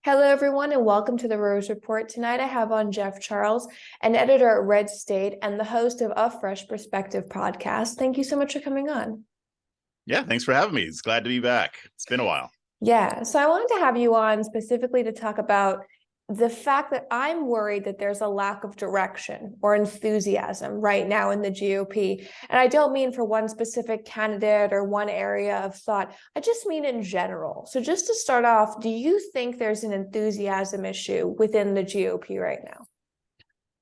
Hello, everyone, and welcome to the Rose Report. Tonight, I have on Jeff Charles, an editor at Red State and the host of A Fresh Perspective podcast. Thank you so much for coming on. Yeah, thanks for having me. It's glad to be back. It's been a while. Yeah, so I wanted to have you on specifically to talk about the fact that I'm worried that there's a lack of direction or enthusiasm right now in the GOP. And I don't mean for one specific candidate or one area of thought. I just mean in general. So just to start off, do you think there's an enthusiasm issue within the GOP right now?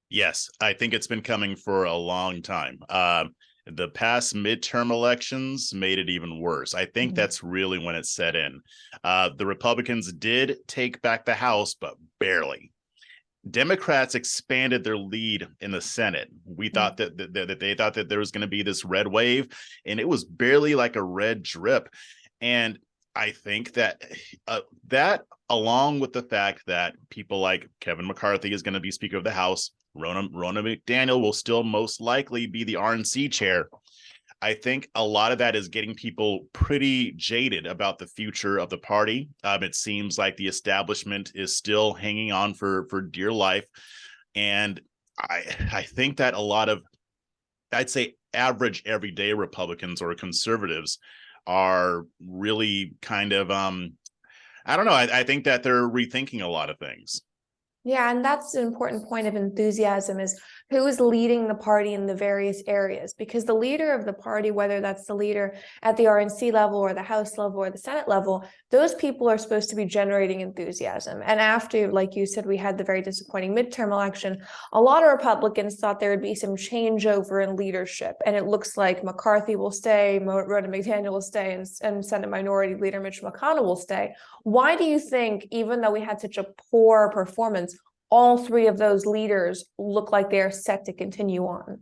Yes, I think it's been coming for a long time. The past midterm elections made it even worse. I think that's really when it set in. The Republicans did take back the House, but barely. Democrats expanded their lead in the Senate. We thought that they thought that there was going to be this red wave, and it was barely like a red drip. And I think that that, along with the fact that people like Kevin McCarthy is going to be Speaker of the House, Ronna McDaniel will still most likely be the RNC chair. I think a lot of that is getting people pretty jaded about the future of the party. It seems like the establishment is still hanging on for dear life. And I think that a lot of, I'd say, average everyday Republicans or conservatives are really kind of, I don't know. I think that they're rethinking a lot of things. Yeah, and that's an important point of enthusiasm is who is leading the party in the various areas, because the leader of the party, whether that's the leader at the RNC level or the House level or the Senate level, those people are supposed to be generating enthusiasm. And after, like you said, we had the very disappointing midterm election, a lot of Republicans thought there would be some changeover in leadership. And it looks like McCarthy will stay, Ronna McDaniel will stay, and Senate Minority Leader Mitch McConnell will stay. Why do you think, even though we had such a poor performance, all three of those leaders look like they're set to continue on?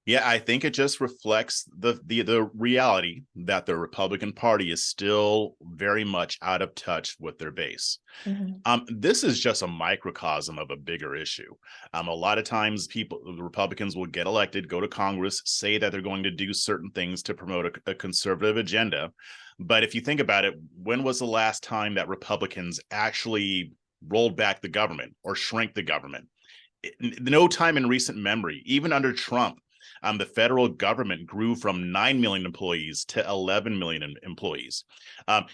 Yeah, I think it just reflects the reality that the Republican Party is still very much out of touch with their base. This is just a microcosm of a bigger issue. A lot of times the Republicans will get elected, go to Congress, say that they're going to do certain things to promote a conservative agenda. But if you think about it, when was the last time that Republicans actually rolled back the government or shrank the government? No time in recent memory. Even under Trump, the federal government grew from 9 million employees to 11 million employees.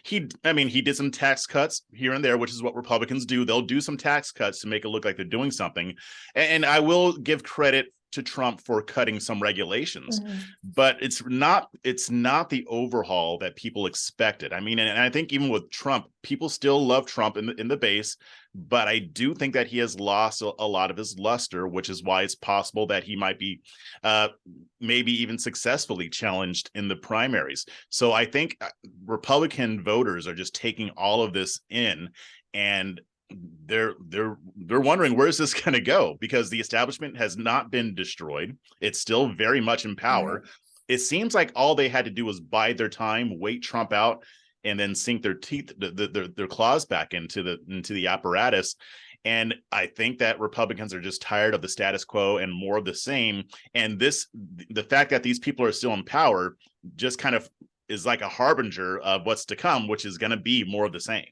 He did some tax cuts here and there, which is what Republicans do. They'll do some tax cuts to make it look like they're doing something. And I will give credit to Trump for cutting some regulations, but it's not the overhaul that people expected. I mean, and I think even with Trump, people still love Trump in the base, but I do think that he has lost a lot of his luster, which is why it's possible that he might be maybe even successfully challenged in the primaries. So I think Republican voters are just taking all of this in, and they're wondering, where's this going to go? Because the establishment has not been destroyed. It's still very much in power. Right. It seems like all they had to do was bide their time, wait Trump out, and then sink their teeth, their claws back into the apparatus. And I think that Republicans are just tired of the status quo and more of the same. And the fact that these people are still in power just kind of is like a harbinger of what's to come, which is going to be more of the same.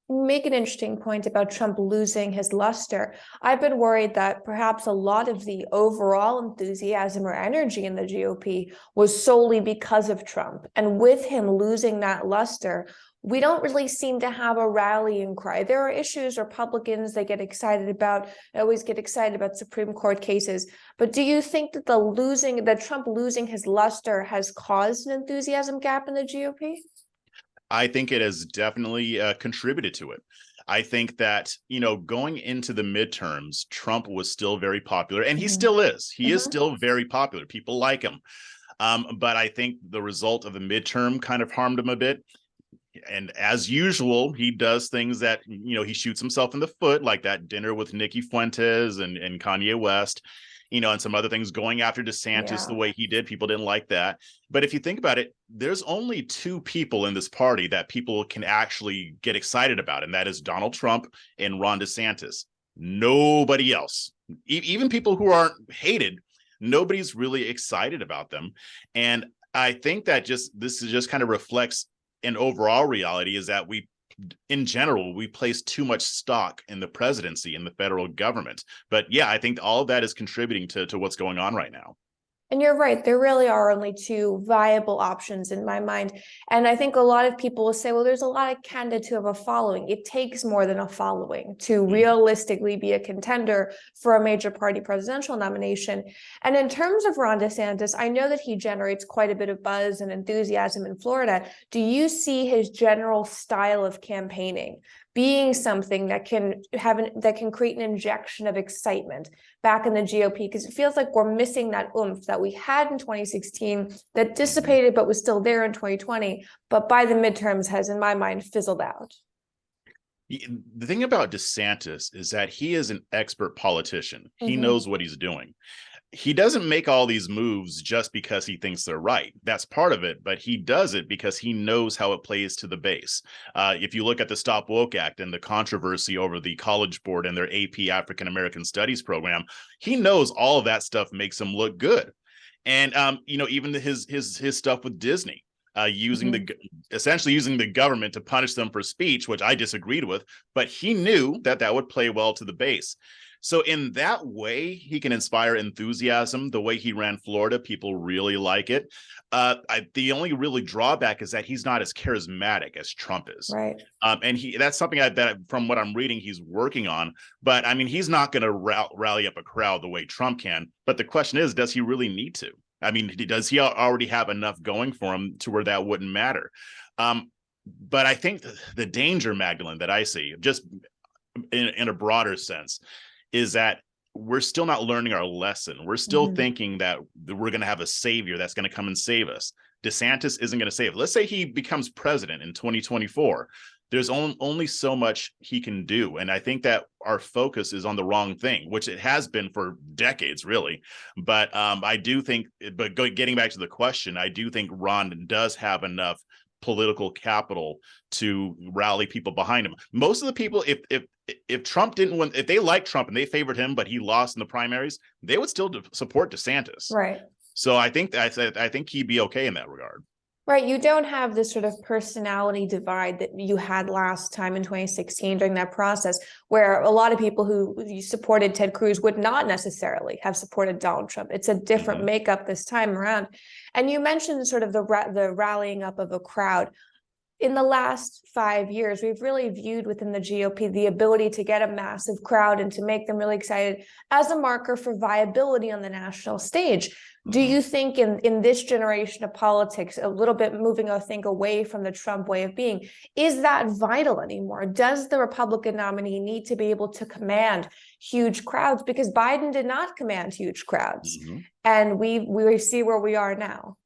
Make an interesting point about Trump losing his luster. I've been worried that perhaps a lot of the overall enthusiasm or energy in the GOP was solely because of Trump. And with him losing that luster, we don't really seem to have a rallying cry. There are issues Republicans they get excited about. They always get excited about Supreme Court cases. But do you think that Trump losing his luster has caused an enthusiasm gap in the GOP? I think it has definitely contributed to it. I think that, going into the midterms, Trump was still very popular, and he still is. He is still very popular. People like him. But I think the result of the midterm kind of harmed him a bit. And as usual, he does things that, he shoots himself in the foot, like that dinner with Nikki Fuentes and Kanye West. And some other things, going after DeSantis the way he did. People didn't like that. But if you think about it, there's only two people in this party that people can actually get excited about, and that is Donald Trump and Ron DeSantis. Nobody else, even people who aren't hated, nobody's really excited about them. And I think that this just kind of reflects an overall reality, is that we in general, we place too much stock in the presidency and the federal government. But yeah, I think all of that is contributing to what's going on right now. And you're right, there really are only two viable options in my mind. And I think a lot of people will say, well, there's a lot of candidates who have a following. It takes more than a following to realistically be a contender for a major party presidential nomination. And in terms of Ron DeSantis, I know that he generates quite a bit of buzz and enthusiasm in Florida. Do you see his general style of campaigning being something that can create an injection of excitement back in the GOP? Because it feels like we're missing that oomph that we had in 2016 that dissipated but was still there in 2020, but by the midterms has, in my mind, fizzled out. The thing about DeSantis is that he is an expert politician. He knows what he's doing. He doesn't make all these moves just because he thinks they're right. That's part of it, but he does it because he knows how it plays to the base. If you look at the Stop Woke Act and the controversy over the College Board and their AP African American Studies program, he knows all of that stuff makes him look good. And even his stuff with Disney, essentially using the government to punish them for speech, which I disagreed with, but he knew that would play well to the base. So in that way, he can inspire enthusiasm. The way he ran Florida, people really like it. The only really drawback is that he's not as charismatic as Trump is. Right. And that's something that from what I'm reading, he's working on. But I mean, he's not going to rally up a crowd the way Trump can. But the question is, does he really need to? I mean, does he already have enough going for him to where that wouldn't matter? But I think the danger, Magdalene, that I see, just in a broader sense, is that we're still not learning our lesson. We're still thinking that we're going to have a savior that's going to come and save us. DeSantis isn't going to save. Let's say he becomes president in 2024. There's only so much he can do. And I think that our focus is on the wrong thing, which it has been for decades, really. But I do think, getting back to the question, I do think Ron does have enough political capital to rally people behind him. Most of the people, if Trump didn't win, if they liked Trump and they favored him, but he lost in the primaries, they would still support DeSantis. Right. So I think he'd be okay in that regard. Right. You don't have this sort of personality divide that you had last time in 2016 during that process, where a lot of people who supported Ted Cruz would not necessarily have supported Donald Trump. It's a different makeup this time around. And you mentioned sort of the rallying up of a crowd. In the last 5 years, we've really viewed within the GOP the ability to get a massive crowd and to make them really excited as a marker for viability on the national stage. Do you think in this generation of politics, a little bit moving, I think, away from the Trump way of being, is that vital anymore? Does the Republican nominee need to be able to command huge crowds? Because Biden did not command huge crowds. And we see where we are now.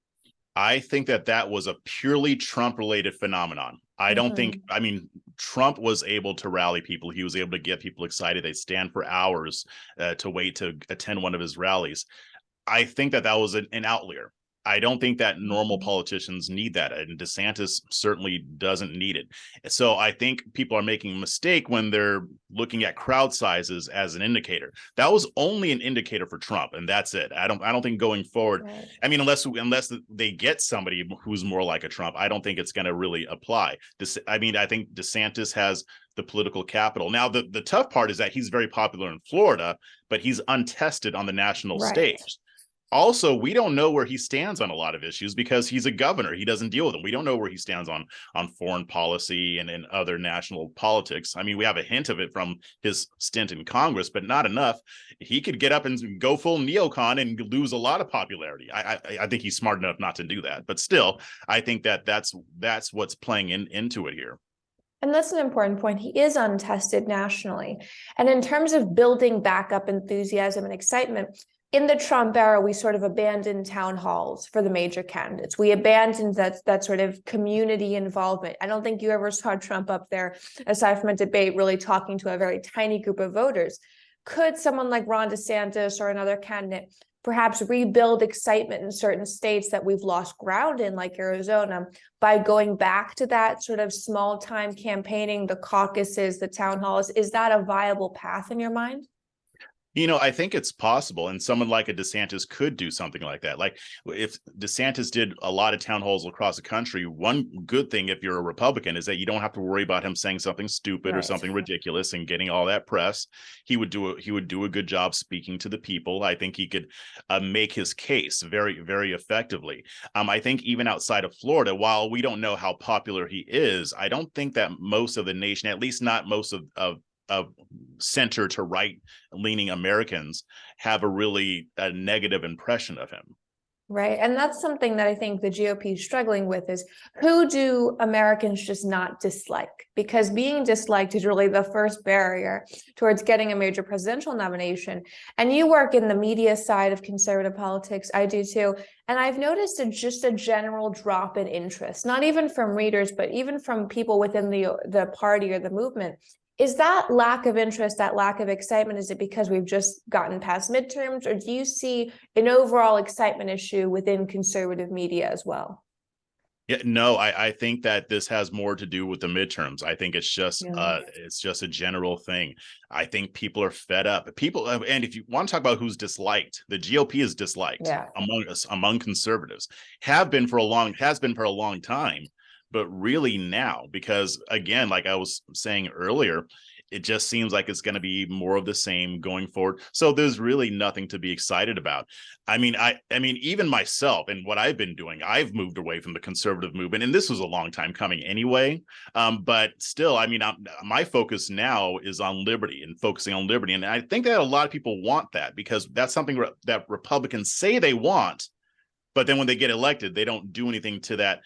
I think that was a purely Trump-related phenomenon. I don't think, I mean, Trump was able to rally people. He was able to get people excited. They stand for hours to wait to attend one of his rallies. I think that was an outlier. I don't think that normal politicians need that, and DeSantis certainly doesn't need it. So I think people are making a mistake when they're looking at crowd sizes as an indicator. That was only an indicator for Trump, and that's it. I don't think going forward. Right. I mean, unless they get somebody who's more like a Trump, I don't think it's going to really apply. I think DeSantis has the political capital. Now, the tough part is that he's very popular in Florida, but he's untested on the national stage. Also, we don't know where he stands on a lot of issues because he's a governor. He doesn't deal with them. We don't know where he stands on foreign policy and other national politics. I mean, we have a hint of it from his stint in Congress, but not enough. He could get up and go full neocon and lose a lot of popularity. I think he's smart enough not to do that. But still, I think that's what's playing into it here. And that's an important point. He is untested nationally. And in terms of building back up enthusiasm and excitement, in the Trump era, we sort of abandoned town halls for the major candidates. We abandoned that sort of community involvement. I don't think you ever saw Trump up there, aside from a debate, really talking to a very tiny group of voters. Could someone like Ron DeSantis or another candidate perhaps rebuild excitement in certain states that we've lost ground in, like Arizona, by going back to that sort of small time campaigning, the caucuses, the town halls? Is that a viable path in your mind? I think it's possible, and someone like a DeSantis could do something like that. Like if DeSantis did a lot of town halls across the country, one good thing if you're a Republican is that you don't have to worry about him saying something stupid or Right. something ridiculous and getting all that press. He would do a good job speaking to the people. I think he could make his case very, very effectively. I think even outside of Florida, while we don't know how popular he is, I don't think that most of the nation, at least not most of center to right leaning Americans, have a negative impression of him. Right. And that's something that I think the GOP is struggling with is who do Americans just not dislike? Because being disliked is really the first barrier towards getting a major presidential nomination. And you work in the media side of conservative politics. I do too. And I've noticed just a general drop in interest, not even from readers, but even from people within the party or the movement. Is that lack of interest, that lack of excitement, is it because we've just gotten past midterms, or do you see an overall excitement issue within conservative media as well? Yeah, no, I think that this has more to do with the midterms. I think it's just Yeah. it's just a general thing. I think people are fed up. People, and if you want to talk about who's disliked, the GOP is disliked Yeah. among conservatives. Has been for a long time, but really now, because again, like I was saying earlier, it just seems like it's going to be more of the same going forward. So there's really nothing to be excited about. I mean, even myself and what I've been doing, I've moved away from the conservative movement, and this was a long time coming anyway. But still, I mean, my focus now is on liberty and focusing on liberty, and I think that a lot of people want that because that's something that Republicans say they want, but then when they get elected, they don't do anything to that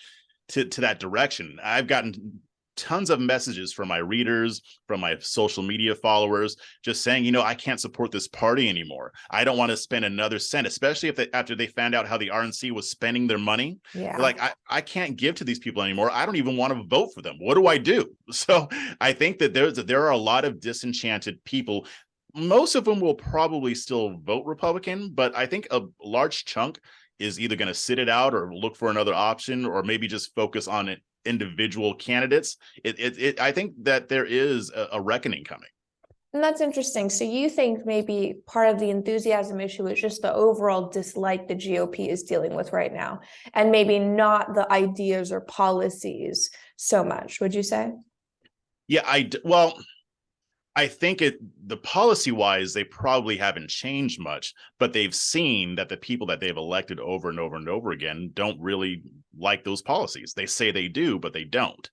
direction. I've gotten tons of messages from my readers, from my social media followers, just saying, I can't support this party anymore. I don't want to spend another cent, especially after they found out how the RNC was spending their money. Yeah. They're like, I can't give to these people anymore. I don't even want to vote for them. What do I do? So I think that there are a lot of disenchanted people. Most of them will probably still vote Republican, but I think a large chunk is either going to sit it out or look for another option, or maybe just focus on it individual candidates. I think that there is a reckoning coming. And that's interesting. So you think maybe part of the enthusiasm issue is just the overall dislike the GOP is dealing with right now, and maybe not the ideas or policies so much, would you say? Yeah, I think the policy wise, they probably haven't changed much, but they've seen that the people that they've elected over and over and over again don't really like those policies. They say they do, but they don't.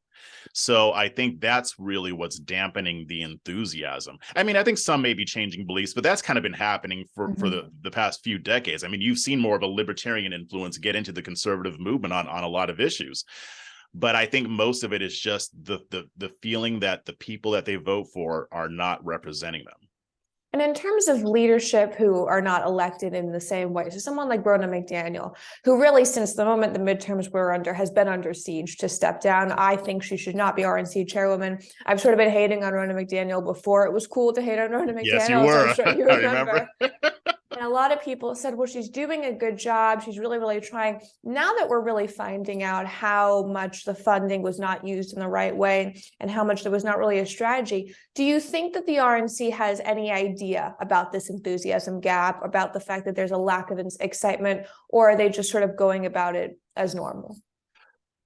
So I think that's really what's dampening the enthusiasm. I mean, I think some may be changing beliefs, but that's kind of been happening for the past few decades. I mean, you've seen more of a libertarian influence get into the conservative movement on a lot of issues. But I think most of it is just the feeling that the people that they vote for are not representing them. And in terms of leadership who are not elected in the same way, so someone like Ronna McDaniel, who really since the moment the midterms were under has been under siege to step down. I think she should not be RNC chairwoman. I've sort of been hating on Ronna McDaniel before it was cool to hate on Ronna McDaniel. Yes, you were. So I'm sure you remember. remember. And a lot of people said, well, she's doing a good job. She's really, really trying. Now that we're really finding out how much the funding was not used in the right way and how much there was not really a strategy, do you think that the RNC has any idea about this enthusiasm gap, about the fact that there's a lack of excitement, or are they just sort of going about it as normal?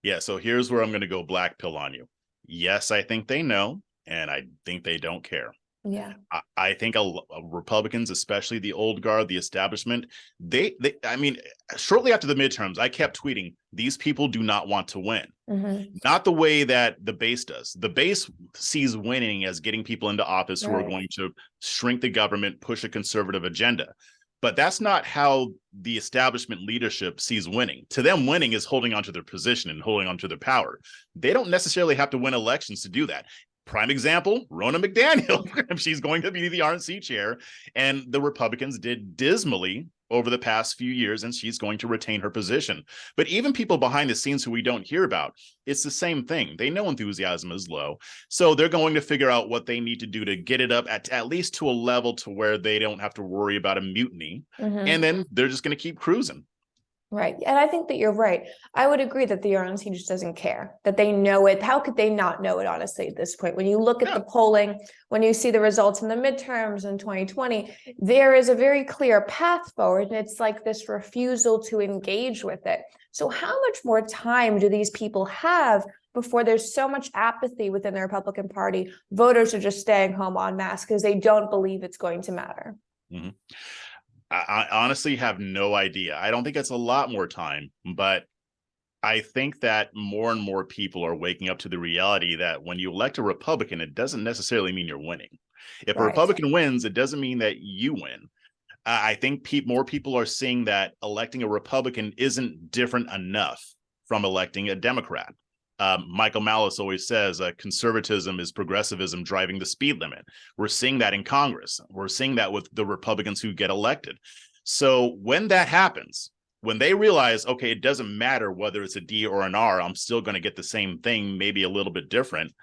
Yeah, so here's where I'm going to go black pill on you. Yes, I think they know, and I think they don't care. Yeah, I think Republicans, especially the old guard, the establishment, I mean, shortly after the midterms, I kept tweeting, these people do not want to win. Not the way that the base does. The base sees winning as getting people into office who are going to shrink the government, push a conservative agenda. But that's not how the establishment leadership sees winning. To them, winning is holding onto their position and holding onto their power. They don't necessarily have to win elections to do that. Prime example, Ronna McDaniel. She's going to be the RNC chair, and the Republicans did dismally over the past few years, and she's going to retain her position. But even people behind the scenes who we don't hear about, it's the same thing. They know enthusiasm is low, so they're going to figure out what they need to do to get it up at least to a level to where they don't have to worry about a mutiny, and then they're just going to keep cruising. Right. And I think that you're right. I would agree that the RNC just doesn't care, that they know it. How could they not know it, honestly, at this point? When you look at the polling, when you see the results in the midterms in 2020, there is a very clear path forward, and it's like this refusal to engage with it. So how much more time do these people have before there's so much apathy within the Republican Party? Voters are just staying home en masse because they don't believe it's going to matter. Mm-hmm. I honestly have no idea. I don't think it's a lot more time, but I think that more and more people are waking up to the reality that when you elect a Republican, it doesn't necessarily mean you're winning. If a Republican wins, it doesn't mean that you win. I think more people are seeing that electing a Republican isn't different enough from electing a Democrat. Michael Malice always says conservatism is progressivism driving the speed limit. We're seeing that in Congress. We're seeing that with the Republicans who get elected. So when that happens, when they realize, okay, it doesn't matter whether it's a D or an R, I'm still going to get the same thing, maybe a little bit different,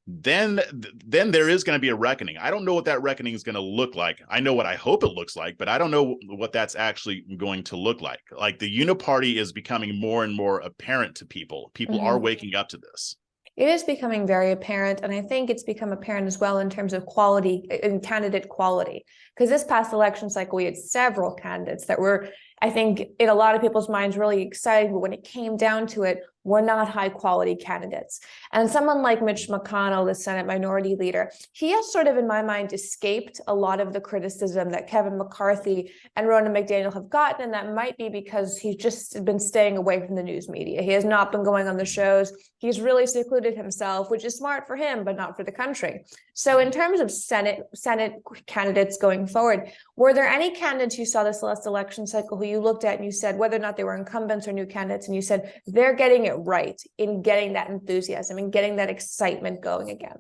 then there is going to be a reckoning. I don't know what that reckoning is going to look like. I know what I hope it looks like, but I don't know what that's actually going to look like. Like the uniparty is becoming more and more apparent to people. People are waking up to this. It is becoming very apparent, and I think it's become apparent as well in terms of quality and candidate quality. Because this past election cycle, we had several candidates that were, I think, in a lot of people's minds, really exciting, but when it came down to it, were not high quality candidates. And someone like Mitch McConnell, the Senate Minority Leader, he has sort of, in my mind, escaped a lot of the criticism that Kevin McCarthy and Ronna McDaniel have gotten, and that might be because he's just been staying away from the news media. He has not been going on the shows. He's really secluded himself, which is smart for him, but not for the country. So in terms of Senate candidates going forward, were there any candidates you saw this last election cycle who you looked at and you said, whether or not they were incumbents or new candidates, and you said, they're getting it right in getting that enthusiasm and getting that excitement going again?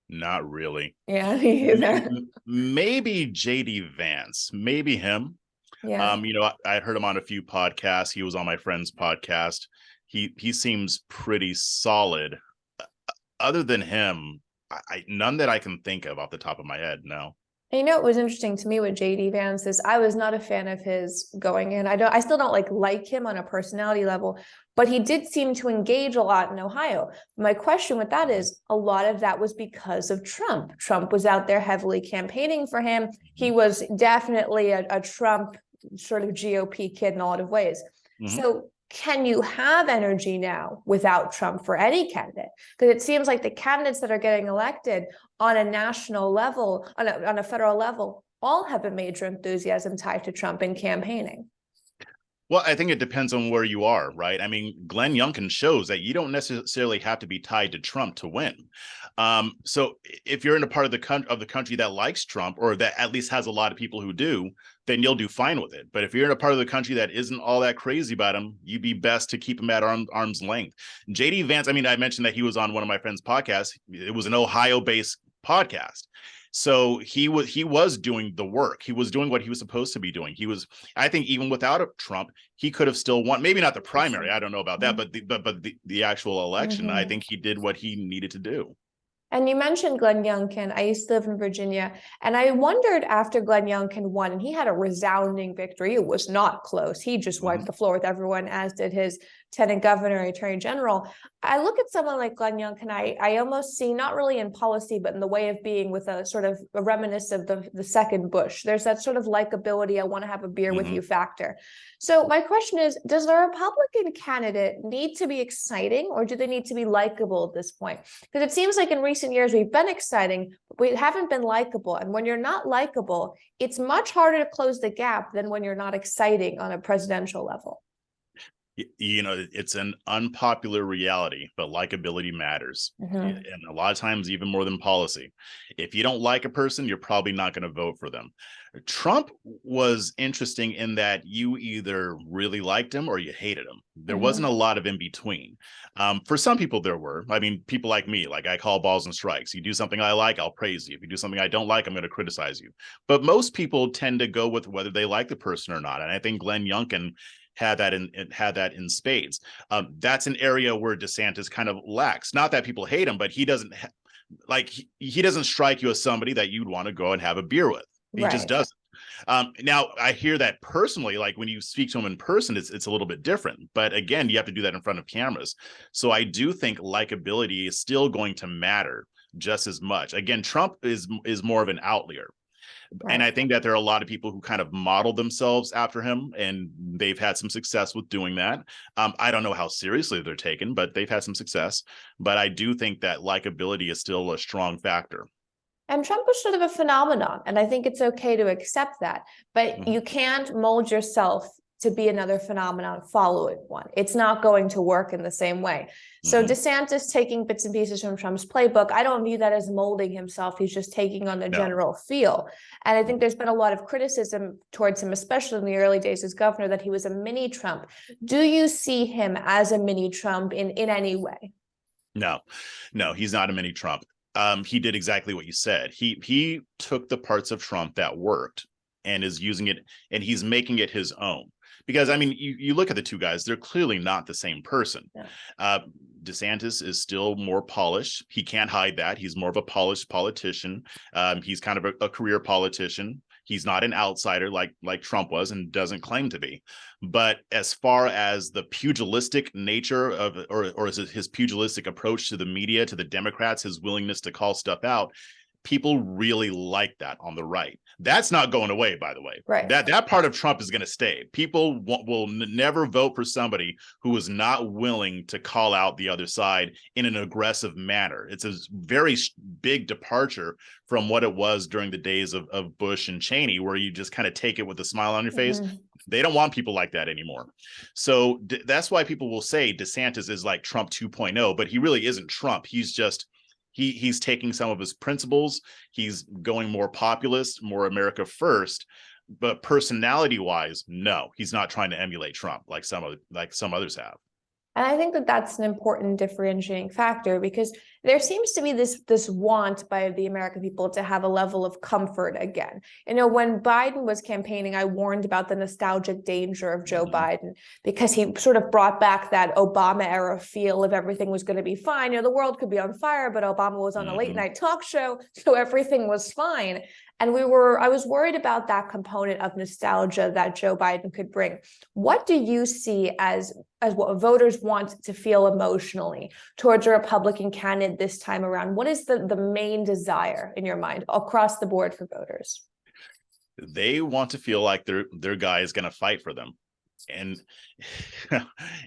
Not really. Yeah, me either. Maybe JD Vance, maybe him. Yeah. I heard him on a few podcasts. He was on my friend's podcast. He seems pretty solid. Other than him, none that I can think of off the top of my head. No. And what was interesting to me with JD Vance is I was not a fan of his going in. I still don't like him on a personality level, but he did seem to engage a lot in Ohio. My question with that is, a lot of that was because of Trump. Trump was out there heavily campaigning for him. He was definitely a Trump sort of GOP kid in a lot of ways. So can you have energy now without Trump for any candidate? Because it seems like the candidates that are getting elected on a national level, on a federal level, all have a major enthusiasm tied to Trump in campaigning. Well, I think it depends on where you are, right? I mean, Glenn Youngkin shows that you don't necessarily have to be tied to Trump to win. So if you're in a part of the country that likes Trump, or that at least has a lot of people who do, then you'll do fine with it. But if you're in a part of the country that isn't all that crazy about him, you'd be best to keep him at arm's length. JD Vance, I mean, I mentioned that he was on one of my friend's podcasts. It was an Ohio-based podcast. So he was doing the work. He was doing what he was supposed to be doing. I think even without a Trump, he could have still won. Maybe not the primary. I don't know about that, but the actual election, I think he did what he needed to do. And you mentioned Glenn Youngkin. I used to live in Virginia, and I wondered after Glenn Youngkin won, and he had a resounding victory. It was not close. He just wiped the floor with everyone, as did his lieutenant governor, attorney general. I look at someone like Glenn Youngkin, I almost see, not really in policy, but in the way of being, with a sort of a reminiscence of the second Bush. There's that sort of likability, I want to have a beer with you factor. So my question is, does the Republican candidate need to be exciting, or do they need to be likable at this point? Because it seems like in recent years, we've been exciting, but we haven't been likable. And when you're not likable, it's much harder to close the gap than when you're not exciting on a presidential level. It's an unpopular reality, but likability matters. And a lot of times, even more than policy. If you don't like a person, you're probably not going to vote for them. Trump was interesting in that you either really liked him or you hated him. There wasn't a lot of in between. For some people, there were. I mean, people like me, like I call balls and strikes. You do something I like, I'll praise you. If you do something I don't like, I'm going to criticize you. But most people tend to go with whether they like the person or not. And I think Glenn Youngkin had that in spades. That's an area where DeSantis kind of lacks. Not that people hate him, but he doesn't he doesn't strike you as somebody that you'd want to go and have a beer with. He just doesn't. Now I hear that personally, like when you speak to him in person, it's a little bit different. But again, you have to do that in front of cameras. So I do think likability is still going to matter just as much. Again, Trump is more of an outlier. And Right. I think that there are a lot of people who kind of model themselves after him, and they've had some success with doing that. I don't know how seriously they're taken, but they've had some success. But I do think that likability is still a strong factor. And Trump was sort of a phenomenon, and I think it's okay to accept that. But Mhm. you can't mold yourself to be another phenomenon, follow it one. It's not going to work in the same way. So Mhm. DeSantis taking bits and pieces from Trump's playbook, I don't view that as molding himself. He's just taking on the No. general feel. And I think there's been a lot of criticism towards him, especially in the early days as governor, that he was a mini Trump. Do you see him as a mini Trump in any way? No, no, he's not a mini Trump. He did exactly what you said. He took the parts of Trump that worked and is using it, and he's making it his own. Because I mean, you look at the two guys; they're clearly not the same person. Yeah. DeSantis is still more polished. He can't hide that. He's more of a polished politician. He's kind of a career politician. He's not an outsider like Trump was, and doesn't claim to be. But as far as the pugilistic nature of, or is it his pugilistic approach to the media, to the Democrats, his willingness to call stuff out, people really like that on the right. That's not going away, by the way. Right. That part of Trump is going to stay. People will never vote for somebody who is not willing to call out the other side in an aggressive manner. It's a very big departure from what it was during the days of Bush and Cheney, where you just kind of take it with a smile on your face. Mm-hmm. They don't want people like that anymore. So that's why people will say DeSantis is like Trump 2.0, but he really isn't Trump. He's just he's taking some of his principles. He's going more populist, more America first. But personality wise, no, he's not trying to emulate Trump like some others have. And I think that that's an important differentiating factor, because there seems to be this want by the American people to have a level of comfort again. You know, when Biden was campaigning, I warned about the nostalgic danger of Joe Biden, because he sort of brought back that Obama era feel of everything was going to be fine. You know, the world could be on fire, but Obama was on a late night talk show, so everything was fine. And I was worried about that component of nostalgia that Joe Biden could bring. What do you see as what voters want to feel emotionally towards a Republican candidate this time around? What is the main desire in your mind across the board for voters? They want to feel like their guy is going to fight for them. And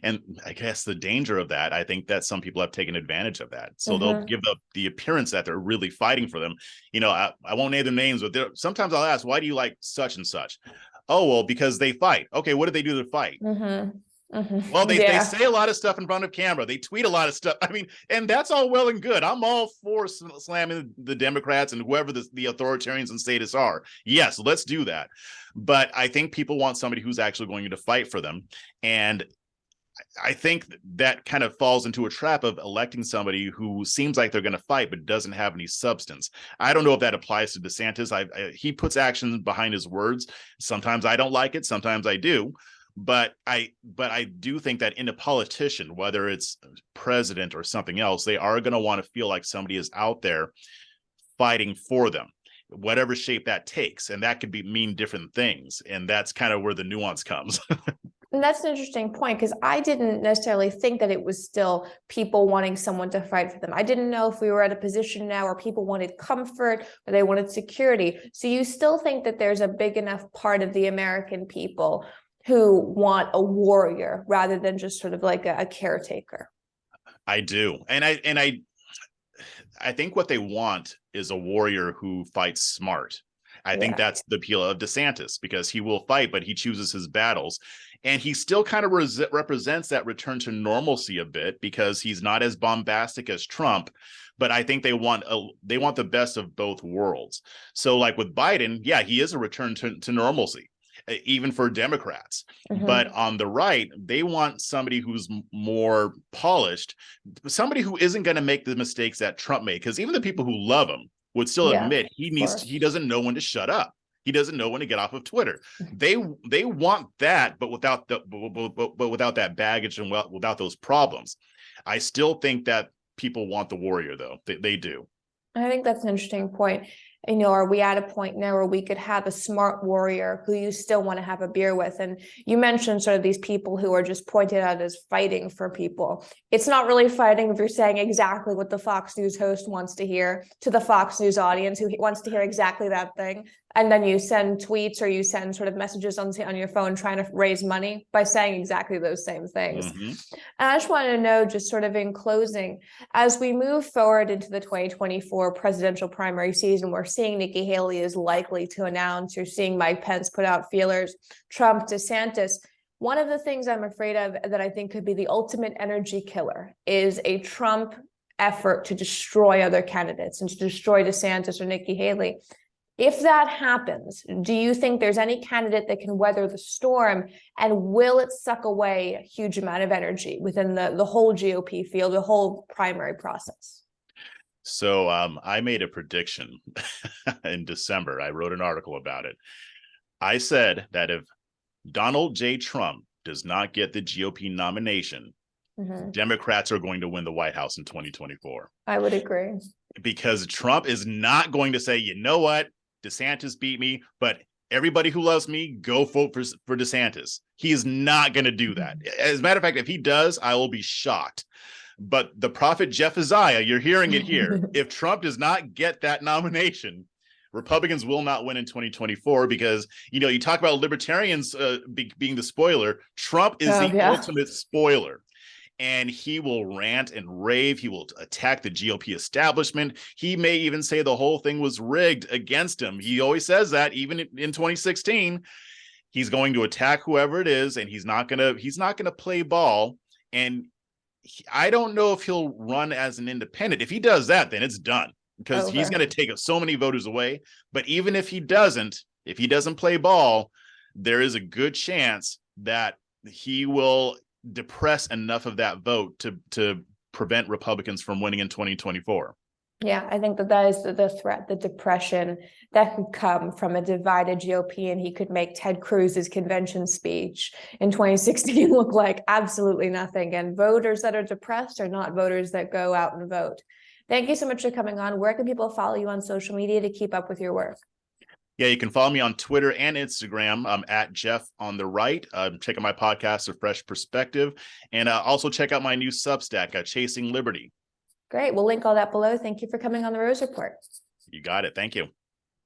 and I guess the danger of that, I think that some people have taken advantage of that. So they'll give up the appearance that they're really fighting for them. You know, I won't name the names, but sometimes I'll ask, why do you like such and such? Oh, well, because they fight. Okay, what did they do to fight? Well, they say a lot of stuff in front of camera. They tweet a lot of stuff. I mean, and that's all well and good. I'm all for slamming the Democrats and whoever the authoritarians and statists are. Yes, let's do that. But I think people want somebody who's actually going to fight for them. And I think that kind of falls into a trap of electing somebody who seems like they're going to fight but doesn't have any substance. I don't know if that applies to DeSantis. He puts action behind his words. Sometimes I don't like it. Sometimes I do. But I do think that in a politician, whether it's president or something else, they are going to want to feel like somebody is out there fighting for them, whatever shape that takes. And that could mean different things. And that's kind of where the nuance comes. And that's an interesting point, because I didn't necessarily think that it was still people wanting someone to fight for them. I didn't know if we were at a position now where people wanted comfort or they wanted security. So you still think that there's a big enough part of the American people who want a warrior rather than just sort of like a caretaker? I do. And I think what they want is a warrior who fights smart. I think that's the appeal of DeSantis, because he will fight, but he chooses his battles. And he still kind of represents that return to normalcy a bit, because he's not as bombastic as Trump. But I think they want the best of both worlds. So like with Biden, yeah, he is a return to normalcy, even for Democrats. But on the right, they want somebody who's more polished, somebody who isn't going to make the mistakes that Trump made. Because even the people who love him would still admit he doesn't know when to shut up. He doesn't know when to get off of Twitter. They want that, but without that baggage and without those problems. I still think that people want the warrior, though. They do. I think that's an interesting point. are we at a point now where we could have a smart warrior who you still want to have a beer with? And you mentioned sort of these people who are just pointed out as fighting for people. It's not really fighting if you're saying exactly what the Fox News host wants to hear to the Fox News audience who wants to hear exactly that thing. And then you send tweets or you send sort of messages on your phone trying to raise money by saying exactly those same things. And I just want to know, just sort of in closing, as we move forward into the 2024 presidential primary season, we're seeing Nikki Haley is likely to announce, you're seeing Mike Pence put out feelers, Trump, DeSantis. One of the things I'm afraid of that I think could be the ultimate energy killer is a Trump effort to destroy other candidates and to destroy DeSantis or Nikki Haley. If that happens, do you think there's any candidate that can weather the storm, and will it suck away a huge amount of energy within the whole GOP field, the whole primary process? So I made a prediction in December. I wrote an article about it. I said that if Donald J. Trump does not get the GOP nomination, Democrats are going to win the White House in 2024. I would agree. Because Trump is not going to say, you know what, DeSantis beat me, but everybody who loves me, go vote for DeSantis. He is not going to do that. As a matter of fact, if he does, I will be shocked. But the prophet Jeff Isaiah, you're hearing it here. If Trump does not get that nomination, Republicans will not win in 2024 because, you talk about libertarians being the spoiler. Trump is the ultimate spoiler. And he will rant and rave. He will attack the GOP establishment. He may even say the whole thing was rigged against him. He always says that, even in 2016. He's going to attack whoever it is, and he's not gonna play ball. And I don't know if he'll run as an independent. If he does that, then it's done, because he's going to take so many voters away. But even if he doesn't play ball, there is a good chance that he will depress enough of that vote to prevent Republicans from winning in 2024. Yeah, I think that is the threat, the depression that could come from a divided GOP, and he could make Ted Cruz's convention speech in 2016 look like absolutely nothing. And voters that are depressed are not voters that go out and vote. Thank you so much for coming on. Where can people follow you on social media to keep up with your work? Yeah, you can follow me on Twitter and Instagram. I'm at Jeff on the Right. Check out my podcast, A Fresh Perspective, and also check out my new Substack, Chasing Liberty. Great. We'll link all that below. Thank you for coming on the Rose Report. You got it. Thank you.